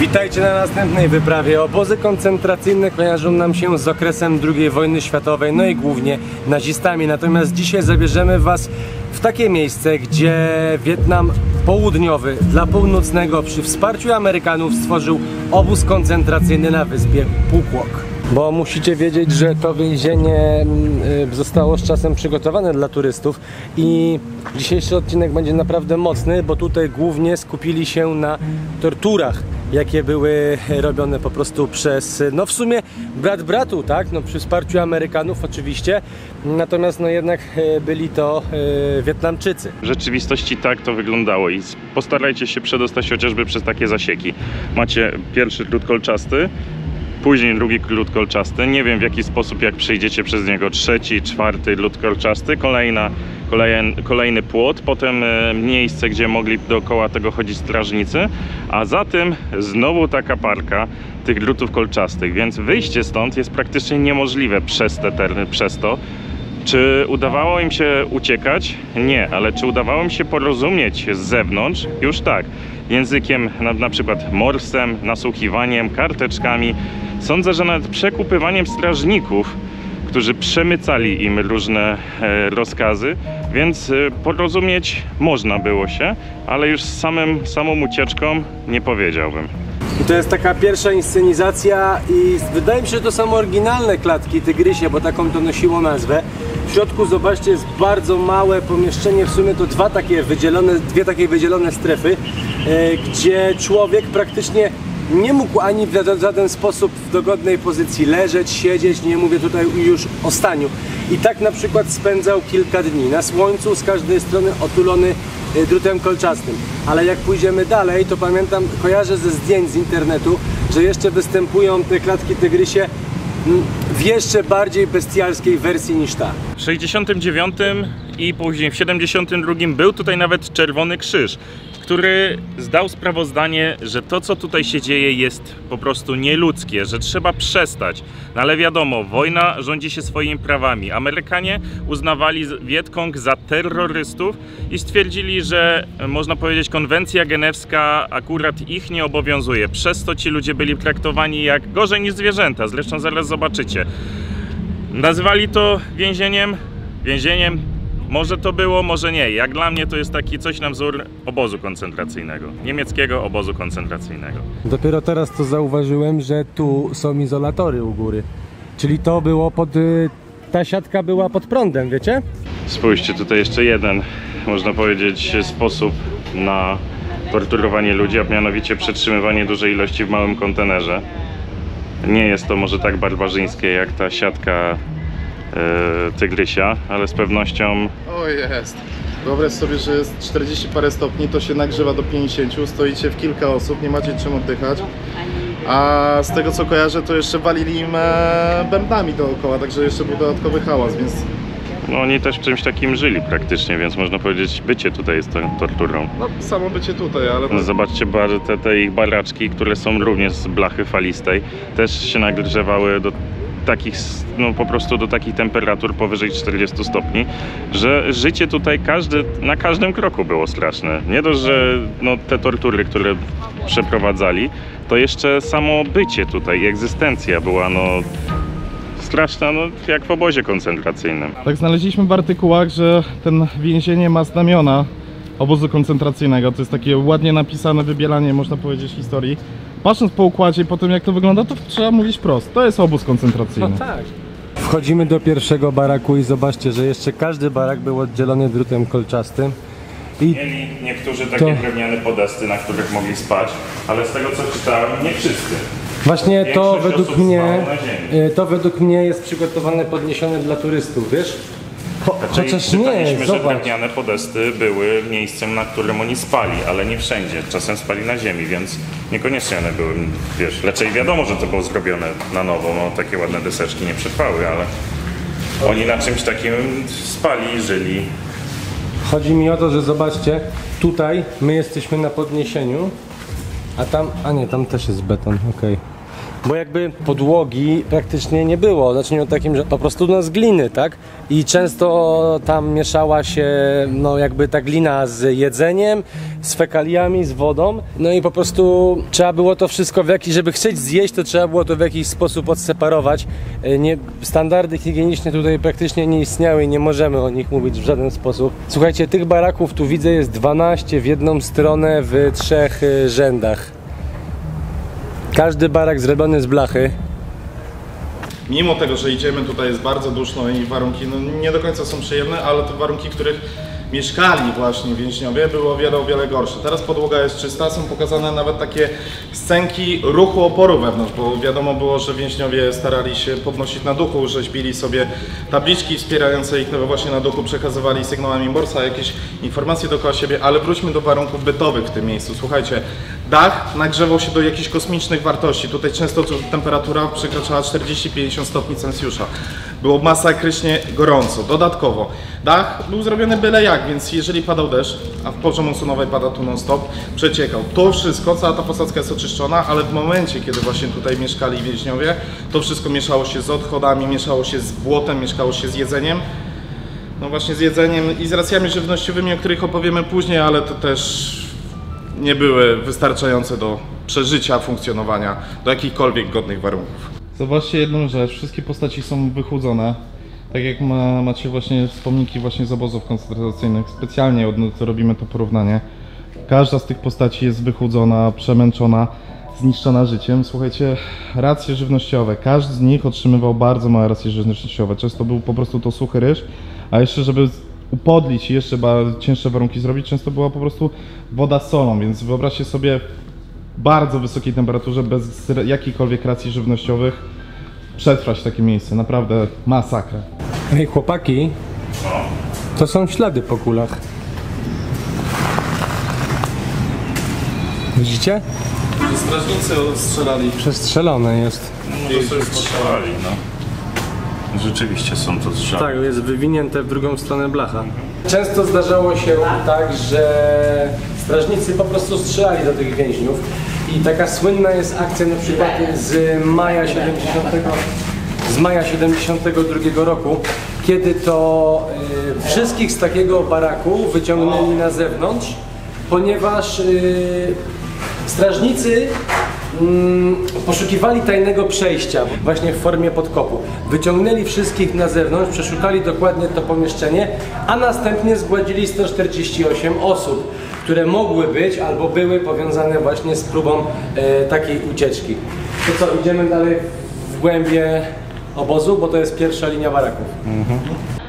Witajcie na następnej wyprawie. Obozy koncentracyjne kojarzą nam się z okresem II wojny światowej, no i głównie nazistami. Natomiast dzisiaj zabierzemy Was w takie miejsce, gdzie Wietnam Południowy dla Północnego przy wsparciu Amerykanów stworzył obóz koncentracyjny na wyspie Phu Quoc. Bo musicie wiedzieć, że to więzienie zostało z czasem przygotowane dla turystów i dzisiejszy odcinek będzie naprawdę mocny, bo tutaj głównie skupili się na torturach, jakie były robione po prostu przez, no w sumie brat bratu, tak? No przy wsparciu Amerykanów oczywiście, natomiast no jednak byli to Wietnamczycy. W rzeczywistości tak to wyglądało i postarajcie się przedostać chociażby przez takie zasieki. Macie pierwszy drut kolczasty, później drugi lód kolczasty. Nie wiem w jaki sposób, jak przejdziecie przez niego, trzeci, czwarty lód kolczasty, kolejny płot, potem miejsce, gdzie mogli dookoła tego chodzić strażnicy, a za tym znowu taka parka tych drutów kolczastych, więc wyjście stąd jest praktycznie niemożliwe przez to. Czy udawało im się uciekać? Nie, ale czy udawało im się porozumieć z zewnątrz? Już tak. Językiem, na przykład morsem, nasłuchiwaniem, karteczkami. Sądzę, że nawet przekupywaniem strażników, którzy przemycali im różne rozkazy, więc porozumieć można było się, ale już z samą ucieczką nie powiedziałbym. I to jest taka pierwsza inscenizacja i wydaje mi się, że to są oryginalne klatki Tygrysie, bo taką to nosiło nazwę. W środku, zobaczcie, jest bardzo małe pomieszczenie, w sumie to dwie takie wydzielone strefy, gdzie człowiek praktycznie nie mógł ani w żaden sposób w dogodnej pozycji leżeć, siedzieć, nie mówię tutaj już o staniu. I tak na przykład spędzał kilka dni na słońcu, z każdej strony otulony drutem kolczastym. Ale jak pójdziemy dalej, to pamiętam, kojarzę ze zdjęć z internetu, że jeszcze występują te klatki Tygrysie w jeszcze bardziej bestialskiej wersji niż ta. W 69 i później w 72 był tutaj nawet Czerwony Krzyż, który zdał sprawozdanie, że to, co tutaj się dzieje, jest po prostu nieludzkie, że trzeba przestać. No ale wiadomo, wojna rządzi się swoimi prawami. Amerykanie uznawali Wietkong za terrorystów i stwierdzili, że można powiedzieć, konwencja genewska akurat ich nie obowiązuje. Przez to ci ludzie byli traktowani jak gorzej niż zwierzęta. Zresztą zaraz zobaczycie. Nazywali to więzieniem. Może to było, może nie. Jak dla mnie to jest taki coś na wzór obozu koncentracyjnego. Niemieckiego obozu koncentracyjnego. Dopiero teraz to zauważyłem, że tu są izolatory u góry. Czyli to było ta siatka była pod prądem, wiecie? Spójrzcie, tutaj jeszcze jeden, można powiedzieć, sposób na torturowanie ludzi, a mianowicie przetrzymywanie dużej ilości w małym kontenerze. Nie jest to może tak barbarzyńskie jak ta siatka Tygrysia, ale z pewnością... O jest! Wyobraź sobie, że jest 40 parę stopni, to się nagrzewa do 50, stoicie w kilka osób, nie macie czym oddychać. A z tego co kojarzę, to jeszcze walili im bębnami dookoła, także jeszcze był dodatkowy hałas, więc... No oni też w czymś takim żyli praktycznie, więc można powiedzieć, bycie tutaj jest torturą. No samo bycie tutaj, ale... No, zobaczcie te ich baraczki, które są również z blachy falistej, też się nagrzewały do takich, no po prostu do takich temperatur powyżej 40 stopni, że życie tutaj na każdym kroku było straszne. Nie dość, że no, te tortury, które przeprowadzali, to jeszcze samo bycie tutaj, egzystencja była no straszna, no jak w obozie koncentracyjnym. Tak znaleźliśmy w artykułach, że ten więzienie ma znamiona obozu koncentracyjnego. To jest takie ładnie napisane wybielanie, można powiedzieć, historii. Patrząc po układzie i po tym, jak to wygląda, to trzeba mówić prosto. To jest obóz koncentracyjny. No tak. Wchodzimy do pierwszego baraku i zobaczcie, że jeszcze każdy barak był oddzielony drutem kolczastym. Mieli niektórzy takie drewniane podesty, na których mogli spać, ale z tego co czytałem, nie wszyscy. Właśnie to według mnie jest przygotowane, podniesione dla turystów, wiesz? Chociaż nie, że zobacz. drewniane podesty były miejscem, na którym oni spali, ale nie wszędzie. Czasem spali na ziemi, więc niekoniecznie one były, wiesz, raczej wiadomo, że to było zrobione na nowo, no takie ładne deseczki nie przetrwały, ale oni na czymś takim spali, żyli. Chodzi mi o to, że zobaczcie, tutaj my jesteśmy na podniesieniu, a tam, a nie, tam też jest beton, okej. bo jakby podłogi praktycznie nie było. Zacznijmy od takim, że po prostu z gliny, tak? I często tam mieszała się no jakby ta glina z jedzeniem, z fekaliami, z wodą. No i po prostu trzeba było to wszystko żeby chcieć zjeść, to trzeba było to w jakiś sposób odseparować. Standardy higieniczne tutaj praktycznie nie istniały i nie możemy o nich mówić w żaden sposób. Słuchajcie, tych baraków tu widzę jest 12 w jedną stronę w 3 rzędach. Każdy barak zrobiony z blachy. Mimo tego, że idziemy, tutaj jest bardzo duszno i warunki nie do końca są przyjemne, ale te warunki, w których mieszkali właśnie więźniowie, było o wiele gorsze. Teraz podłoga jest czysta, są pokazane nawet takie scenki ruchu oporu wewnątrz, bo wiadomo było, że więźniowie starali się podnosić na duchu, rzeźbili sobie tabliczki wspierające ich właśnie na duchu, przekazywali sygnałami Morsa jakieś informacje dookoła siebie, ale wróćmy do warunków bytowych w tym miejscu. Słuchajcie, dach nagrzewał się do jakichś kosmicznych wartości. Tutaj często temperatura przekraczała 40-50 stopni Celsjusza. Było masakrycznie gorąco. Dodatkowo dach był zrobiony byle jak, więc jeżeli padał deszcz, a w porze monsunowej pada tu non-stop, przeciekał. To wszystko, cała ta posadzka jest oczyszczona, ale w momencie, kiedy właśnie tutaj mieszkali więźniowie, to wszystko mieszało się z odchodami, mieszało się z błotem, mieszało się z jedzeniem. No właśnie z jedzeniem i z racjami żywnościowymi, o których opowiemy później, ale to też nie były wystarczające do przeżycia, funkcjonowania, do jakichkolwiek godnych warunków. Zobaczcie jedną rzecz, wszystkie postaci są wychłudzone, tak jak macie właśnie wspomnienki właśnie z obozów koncentracyjnych, specjalnie robimy to porównanie. Każda z tych postaci jest wychłudzona, przemęczona, zniszczona życiem. Słuchajcie, racje żywnościowe, każdy z nich otrzymywał bardzo małe racje żywnościowe, często był po prostu to suchy ryż, a jeszcze żeby upodlić i jeszcze cięższe warunki zrobić, często była po prostu woda z solą, więc wyobraźcie sobie w bardzo wysokiej temperaturze, bez jakichkolwiek racji żywnościowych przetrwać w takie miejsce, naprawdę masakra. Hej chłopaki, to są ślady po kulach. Widzicie? Strażnicy strzelali. Przestrzelone jest. Może sobie strzelali, no. Rzeczywiście są to strzały. Tak, jest wywinięte w drugą stronę blacha. Często zdarzało się tak, że strażnicy po prostu strzelali do tych więźniów. I taka słynna jest akcja na przykład z maja 72 roku, kiedy to wszystkich z takiego baraku wyciągnęli na zewnątrz, ponieważ strażnicy poszukiwali tajnego przejścia właśnie w formie podkopu. Wyciągnęli wszystkich na zewnątrz, przeszukali dokładnie to pomieszczenie, a następnie zgładzili 148 osób, które mogły być albo były powiązane właśnie z próbą takiej ucieczki. To co, idziemy dalej w głębie obozu, bo to jest pierwsza linia baraków.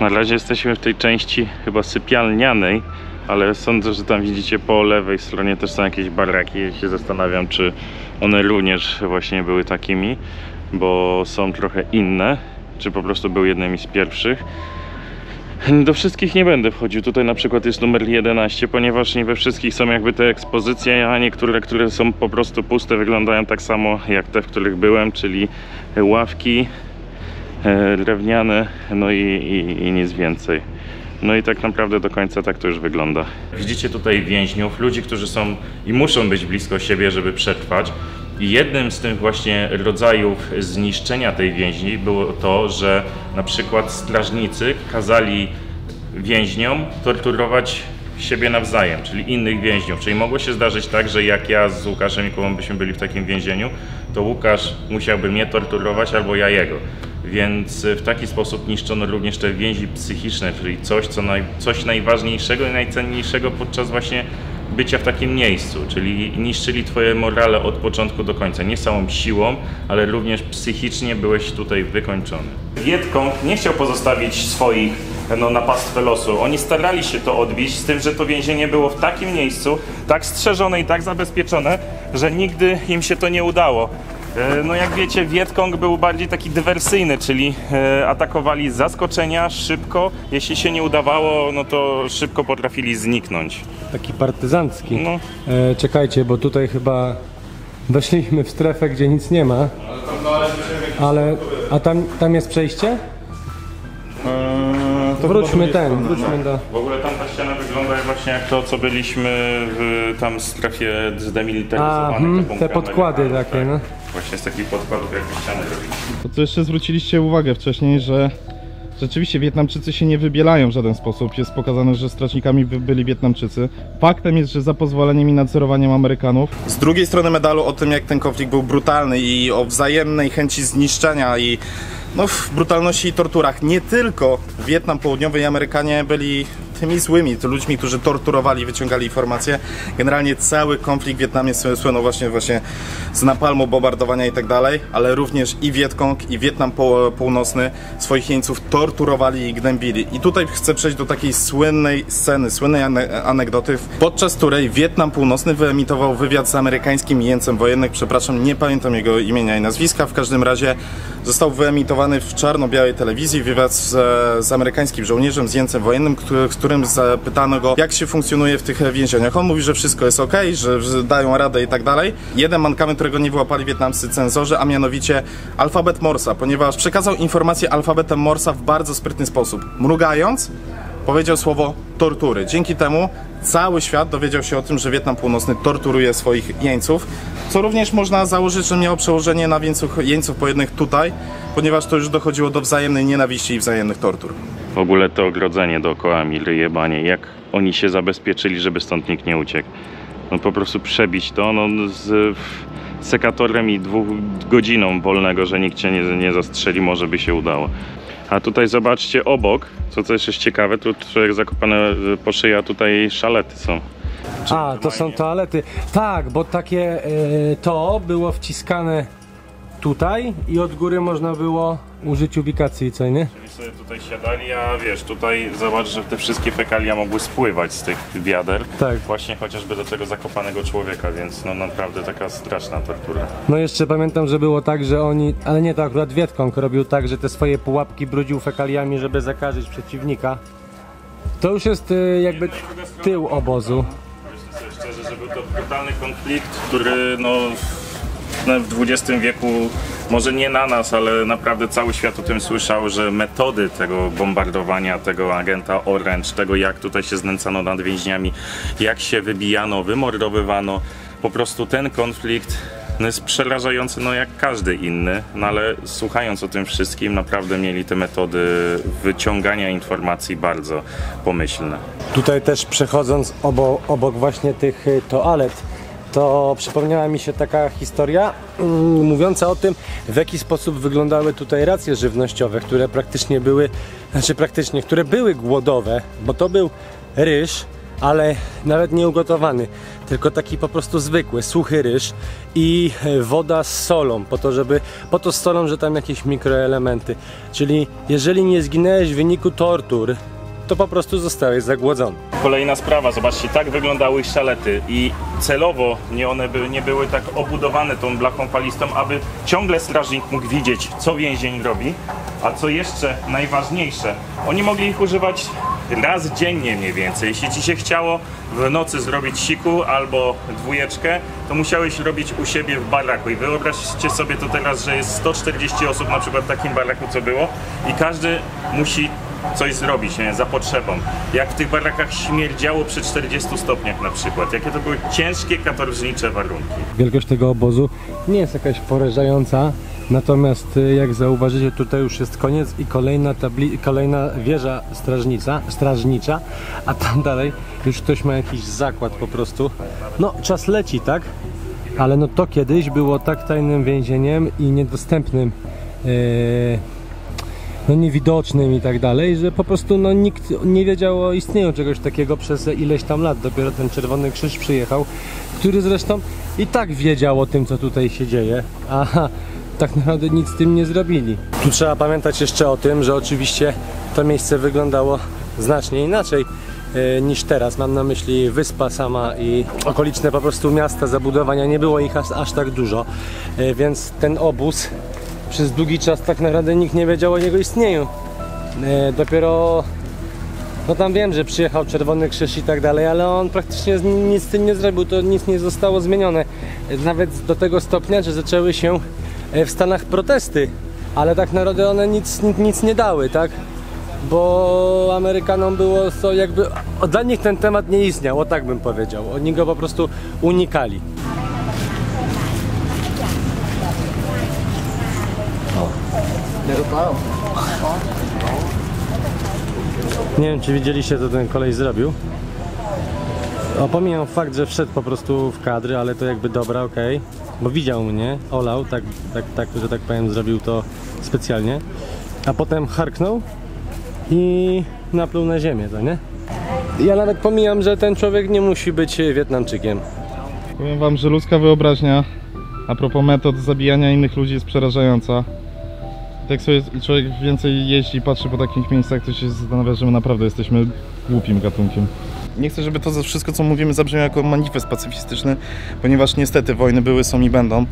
Na razie jesteśmy w tej części chyba sypialnianej, ale sądzę, że tam widzicie po lewej stronie też są jakieś baraki. Ja się zastanawiam, czy one również właśnie były takimi, bo są trochę inne, czy po prostu były jednymi z pierwszych. Do wszystkich nie będę wchodził. Tutaj na przykład jest numer 11, ponieważ nie we wszystkich są jakby te ekspozycje, a niektóre, które są po prostu puste, wyglądają tak samo jak te, w których byłem, czyli ławki drewniane, no i nic więcej. No i tak naprawdę do końca tak to już wygląda. Widzicie tutaj więźniów, ludzi, którzy są i muszą być blisko siebie, żeby przetrwać. I jednym z tych właśnie rodzajów zniszczenia tej więzi było to, że na przykład strażnicy kazali więźniom torturować siebie nawzajem, czyli innych więźniów. Czyli mogło się zdarzyć tak, że jak ja z Łukaszem i Kubą byśmy byli w takim więzieniu, to Łukasz musiałby mnie torturować albo ja jego. Więc w taki sposób niszczono również te więzi psychiczne, czyli coś najważniejszego i najcenniejszego podczas właśnie bycia w takim miejscu, czyli niszczyli twoje morale od początku do końca, nie samą siłą, ale również psychicznie byłeś tutaj wykończony. Wietkong nie chciał pozostawić swoich na pastwę losu. Oni starali się to odbić, z tym, że to więzienie było w takim miejscu, tak strzeżone i tak zabezpieczone, że nigdy im się to nie udało. No jak wiecie, Wietkong był bardziej taki dywersyjny, czyli atakowali z zaskoczenia, szybko. Jeśli się nie udawało, no to szybko potrafili zniknąć. Taki partyzancki. No. Czekajcie, bo tutaj chyba weszliśmy w strefę, gdzie nic nie ma. A tam jest przejście? To wróćmy do... W ogóle tam ta ściana wygląda właśnie jak to, co byliśmy w tam strefie zdemilitaryzowanej. Te podkłady takie, no. Właśnie z takich podkładów jak ściany robili. To co jeszcze zwróciliście uwagę wcześniej, że rzeczywiście Wietnamczycy się nie wybielają w żaden sposób. Jest pokazane, że strażnikami byli Wietnamczycy. Faktem jest, że za pozwoleniem i nadzorowaniem Amerykanów. Z drugiej strony medalu o tym, jak ten konflikt był brutalny i o wzajemnej chęci zniszczenia i w brutalności i torturach. Nie tylko Wietnam Południowy i Amerykanie byli tymi złymi, to ludźmi, którzy torturowali, wyciągali informacje. Generalnie cały konflikt w Wietnamie słynął właśnie z napalmu, bombardowania i tak dalej, ale również i Wietkong, i Wietnam Północny swoich jeńców torturowali i gnębili. I tutaj chcę przejść do takiej słynnej sceny, słynnej anegdoty, podczas której Wietnam Północny wyemitował wywiad z amerykańskim jeńcem wojennym, przepraszam, nie pamiętam jego imienia i nazwiska, w każdym razie został wyemitowany w czarno-białej telewizji wywiad z amerykańskim żołnierzem, z jeńcem wojennym, z którym zapytano go, jak się funkcjonuje w tych więzieniach. On mówi, że wszystko jest ok, że dają radę i tak dalej. Jeden mankament, którego nie wyłapali wietnamscy cenzorzy, a mianowicie alfabet Morsa, ponieważ przekazał informację alfabetem Morsa w bardzo sprytny sposób. Mrugając, powiedział słowo tortury. Dzięki temu cały świat dowiedział się o tym, że Wietnam Północny torturuje swoich jeńców, co również można założyć, że miało przełożenie na jeńców pojednych tutaj, ponieważ to już dochodziło do wzajemnej nienawiści i wzajemnych tortur. W ogóle to ogrodzenie dookoła Miry jebanie, jak oni się zabezpieczyli, żeby stąd nikt nie uciekł. No po prostu przebić to z sekatorem i 2 godziną wolnego, że nikt cię nie zastrzeli, może by się udało. A tutaj zobaczcie obok, co też jest ciekawe, tu człowiek zakopany po szyję, a tutaj szalety są. To są toalety. Tak, bo takie to było wciskane tutaj i od góry można było użyć ubikacji, co nie? Czyli sobie tutaj siadali, a wiesz, tutaj zobacz, że te wszystkie fekalia mogły spływać z tych wiader. Tak. Właśnie chociażby do tego zakopanego człowieka, więc no naprawdę taka straszna tortura. No jeszcze pamiętam, że było tak, że oni, ale nie, to akurat Wietkong robił tak, że te swoje pułapki brudził fekaliami, żeby zakażyć przeciwnika. To już jest jakby tył obozu. Myślę sobie szczerze, że był to brutalny konflikt, który w XX wieku, może nie na nas, ale naprawdę cały świat o tym słyszał, że metody tego bombardowania, tego agenta Orange, tego jak tutaj się znęcano nad więźniami, jak się wybijano, wymordowywano, po prostu ten konflikt jest przerażający, jak każdy inny, ale słuchając o tym wszystkim, naprawdę mieli te metody wyciągania informacji bardzo pomyślne. Tutaj też przechodząc obok właśnie tych toalet, to przypomniała mi się taka historia mówiąca o tym, w jaki sposób wyglądały tutaj racje żywnościowe, które które były głodowe, bo to był ryż, ale nawet nie ugotowany, tylko taki po prostu zwykły, suchy ryż i woda z solą, po to z solą, że tam jakieś mikroelementy. Czyli jeżeli nie zginęłeś w wyniku tortur, to po prostu zostałeś zagłodzony. Kolejna sprawa, zobaczcie, tak wyglądały szalety i celowo one nie były tak obudowane tą blachą falistą, aby ciągle strażnik mógł widzieć, co więzień robi, a co jeszcze najważniejsze, oni mogli ich używać raz dziennie mniej więcej. Jeśli ci się chciało w nocy zrobić siku albo 2, to musiałeś robić u siebie w baraku i wyobraźcie sobie to teraz, że jest 140 osób na przykład w takim baraku, co było, i każdy musi coś zrobić, nie? Za potrzebą. Jak w tych barakach śmierdziało przy 40 stopniach na przykład. Jakie to były ciężkie, katorżnicze warunki. Wielkość tego obozu nie jest jakaś porażająca, natomiast jak zauważycie, tutaj już jest koniec i kolejna wieża strażnicza, a tam dalej już ktoś ma jakiś zakład po prostu. No, czas leci, tak? Ale to kiedyś było tak tajnym więzieniem i niedostępnym, niewidocznym i tak dalej, że po prostu nikt nie wiedział o istnieniu czegoś takiego przez ileś tam lat. Dopiero ten Czerwony Krzyż przyjechał, który zresztą i tak wiedział o tym, co tutaj się dzieje, a tak naprawdę nic z tym nie zrobili. Tu trzeba pamiętać jeszcze o tym, że oczywiście to miejsce wyglądało znacznie inaczej niż teraz. Mam na myśli wyspa sama i okoliczne po prostu miasta, zabudowania, nie było ich aż tak dużo, więc ten obóz przez długi czas tak naprawdę nikt nie wiedział o jego istnieniu. Dopiero, tam wiem, że przyjechał Czerwony Krzyż i tak dalej, ale on praktycznie nic z tym nie zrobił, to nic nie zostało zmienione. Nawet do tego stopnia, że zaczęły się w Stanach protesty, ale tak naprawdę one nic nie dały, tak? bo Amerykanom było to jakby, dla nich ten temat nie istniał, o tak bym powiedział. Oni go po prostu unikali. Nie wiem, czy widzieliście, co ten kolej zrobił. Pomijam fakt, że wszedł po prostu w kadry, ale to jakby dobra, okej. Bo widział mnie, olał, tak, że tak powiem, zrobił to specjalnie. A potem harknął i napluł na ziemię, to nie? Ja nawet pomijam, że ten człowiek nie musi być Wietnamczykiem. Powiem wam, że ludzka wyobraźnia a propos metod zabijania innych ludzi jest przerażająca. Jak sobie człowiek więcej jeździ i patrzy po takich miejscach, to się zastanawia, że my naprawdę jesteśmy głupim gatunkiem. Nie chcę, żeby to wszystko, co mówimy, zabrzmiało jako manifest pacyfistyczny, ponieważ niestety wojny były, są i będą.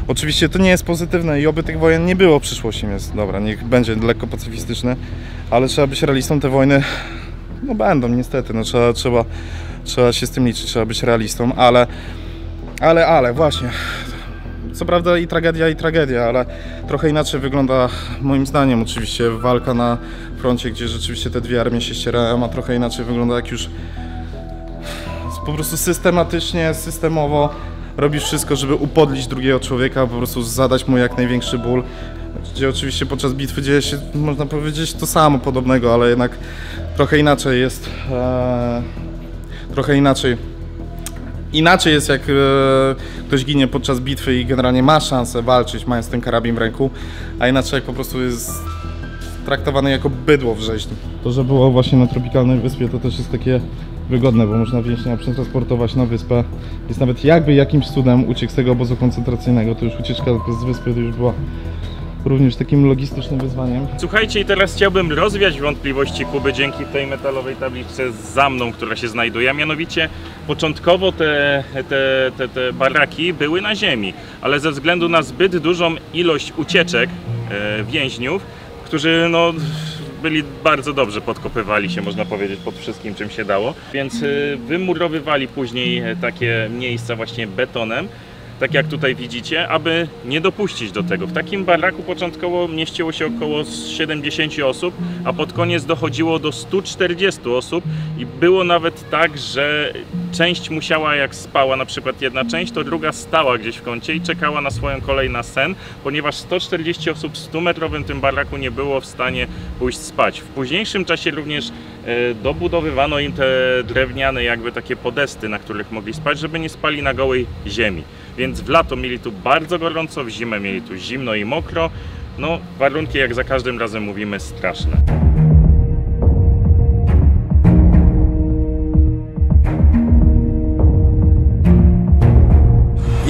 Oczywiście to nie jest pozytywne i oby tych wojen nie było w przyszłości, więc dobra, niech będzie lekko pacyfistyczne, ale trzeba być realistą, te wojny no będą niestety, no trzeba się z tym liczyć, trzeba być realistą, ale właśnie. Co prawda i tragedia, ale trochę inaczej wygląda moim zdaniem oczywiście walka na froncie, gdzie rzeczywiście te dwie armie się ścierają, a trochę inaczej wygląda jak już po prostu systematycznie, systemowo robisz wszystko, żeby upodlić drugiego człowieka, po prostu zadać mu jak największy ból. Gdzie oczywiście podczas bitwy dzieje się, można powiedzieć, to samo podobnego, ale jednak trochę inaczej jest, Inaczej jest, jak ktoś ginie podczas bitwy i generalnie ma szansę walczyć, mając ten karabin w ręku, a inaczej jak po prostu jest traktowany jako bydło w rzeźni. To, że było właśnie na tropikalnej wyspie, to też jest takie wygodne, bo można więźnia przetransportować na wyspę. Jest nawet jakby jakimś cudem uciekł z tego obozu koncentracyjnego, to już ucieczka z wyspy to już była również takim logistycznym wyzwaniem. Słuchajcie, i teraz chciałbym rozwiać wątpliwości Kuby dzięki tej metalowej tabliczce za mną, która się znajduje, a mianowicie początkowo te baraki były na ziemi, ale ze względu na zbyt dużą ilość ucieczek więźniów, którzy no byli bardzo dobrze, podkopywali się, można powiedzieć, pod wszystkim, czym się dało, więc wymurowywali później takie miejsca właśnie betonem, tak jak tutaj widzicie, aby nie dopuścić do tego. W takim baraku początkowo mieściło się około 70 osób, a pod koniec dochodziło do 140 osób i było nawet tak, że część musiała, jak spała na przykład jedna część, to druga stała gdzieś w kącie i czekała na swoją kolej na sen, ponieważ 140 osób w 100-metrowym tym baraku nie było w stanie pójść spać. W późniejszym czasie również dobudowywano im te drewniane jakby takie podesty, na których mogli spać, żeby nie spali na gołej ziemi. Więc w lato mieli tu bardzo gorąco, w zimę mieli tu zimno i mokro. No, warunki, jak za każdym razem mówimy, straszne.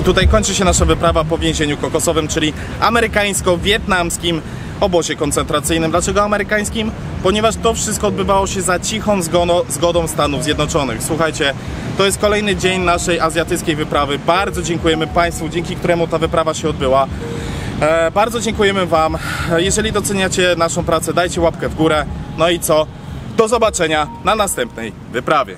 I tutaj kończy się nasza wyprawa po więzieniu kokosowym, czyli amerykańsko-wietnamskim obozie koncentracyjnym. Dlaczego amerykańskim? Ponieważ to wszystko odbywało się za cichą zgodą Stanów Zjednoczonych. Słuchajcie, to jest kolejny dzień naszej azjatyckiej wyprawy. Bardzo dziękujemy Państwu, dzięki któremu ta wyprawa się odbyła. Bardzo dziękujemy Wam. Jeżeli doceniacie naszą pracę, dajcie łapkę w górę. No i co? Do zobaczenia na następnej wyprawie.